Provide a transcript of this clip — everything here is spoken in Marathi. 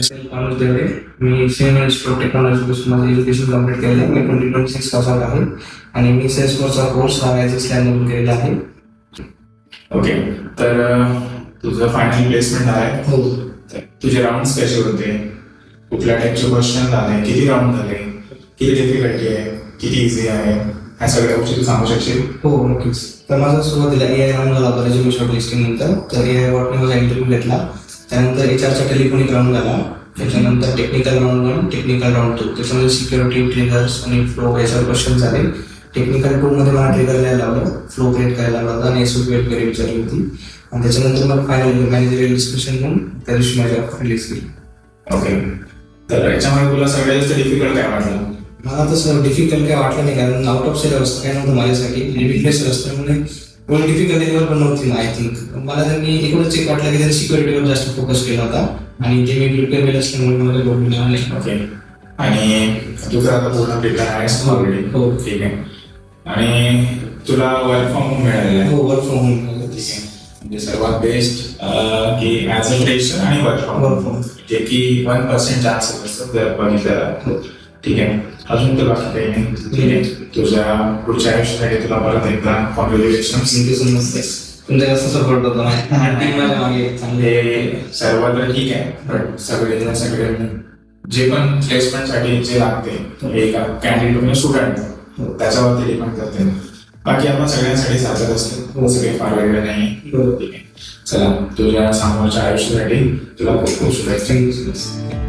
अनुज देवरे. मी सेम इन्स्टिट्यूट टेक्नॉलॉजी माझं एज्युकेशन कम्प्लीट केलेलं आहे. मी 2026 पास आउट आहे आणि मी सेल्सफोर्सचा कोर्स ॲजिसलँडमधून केलेला आहे. ओके, तर तुझं फायनल प्लेसमेंट आहे. हो. तर तुझे राऊंड्स कसे होते, कुठल्या टाईपचे क्वेश्चन आले, किती राऊंड झाले, किती डिफिकल्टी आहे, किती इझी आहे, ह्या सगळ्या गोष्टी तू सांगू शकशील? हो, नक्कीच. तर माझा सुरुवातीला AI राऊंड झाला होता रेझ्युमे शॉर्टलिस्टिंग नंतर. तर AI वॉटने माझा इंटरव्ह्यू घेतला. त्यानंतर HRचा टेलिफोनिक राऊंड झाला. त्याच्यानंतर टेक्निकल राऊंड 1, टेक्निकल राऊंड 2. त्याच्यामध्ये सिक्युरिटी, ट्रिगर्स आणि फ्लो याच्यावर क्वेश्चन झाले. टेक्निकल 2 मध्ये मला ट्रिगर लिहायला लावलं, फ्लो क्रिएट करायला लावला आणि SOP वगैरे विचारली होती. आणि त्याच्यानंतर मग फायनल मॅनेजरियल डिस्कशन म्हणून त्या दिवशी माझी ऑफर रिलीज केली. ओके, तर याच्यामध्ये तुला सगळ्यात जास्त डिफिकल्ट काय वाटलं? मला तसं डिफिकल्ट काय वाटलं नाही, कारण आउट ऑफ सिलेबस काय नव्हतं माझ्यासाठी. लिमिटलेस असल्यामुळे कोणी डिफिकल्ट लेवल पण नव्हती. आय थिंक मला त्यांनी एकूणच एक वाटलं की त्यांनी सिक्युरिटीवर जास्त फोकस केला होता आणि जे मी प्रिपेअर केलं असल्यामुळे मला लोड मिळाला नाही. ओके, आणि तू तर आता पूर्ण प्रिपेअर आहेस ऑलरेडी. हो. ठीक आहे. आणि तुला वर्क फ्रॉम होम मिळालेलं आहे. हो, वर्क फ्रॉम होम. ठीक आहे, म्हणजे सर्वात बेस्ट की ॲज अ फ्रेशर आणि वर्क फ्रॉम होम, जे की 1% चान्सेस असतात जर बघितलं. ठीक आहे, अजून तर बाकी काही नाही. ठीक आहे, तुझ्या पुढच्या आयुष्यासाठी तुला परत एकदा कॉंग्रॅच्युलेशन. Thank you so much. तुमचा जास्त सपोर्ट होतो मागे चांगले. हे सर्व तर ठीक आहे, बट सगळे जे पण प्लेसमेंटसाठी जे लागते एक कॅन्डिडेट स्टुडंट त्याच्यावरती डिपेंड करते. बाकी आपण सगळ्यांसाठी साधत असतो, सगळे फार वेगळे नाही. ठीक आहे, चला तुझ्या समोरच्या आयुष्यासाठी तुला खूप खूप शुभेच्छा. Thank you so much.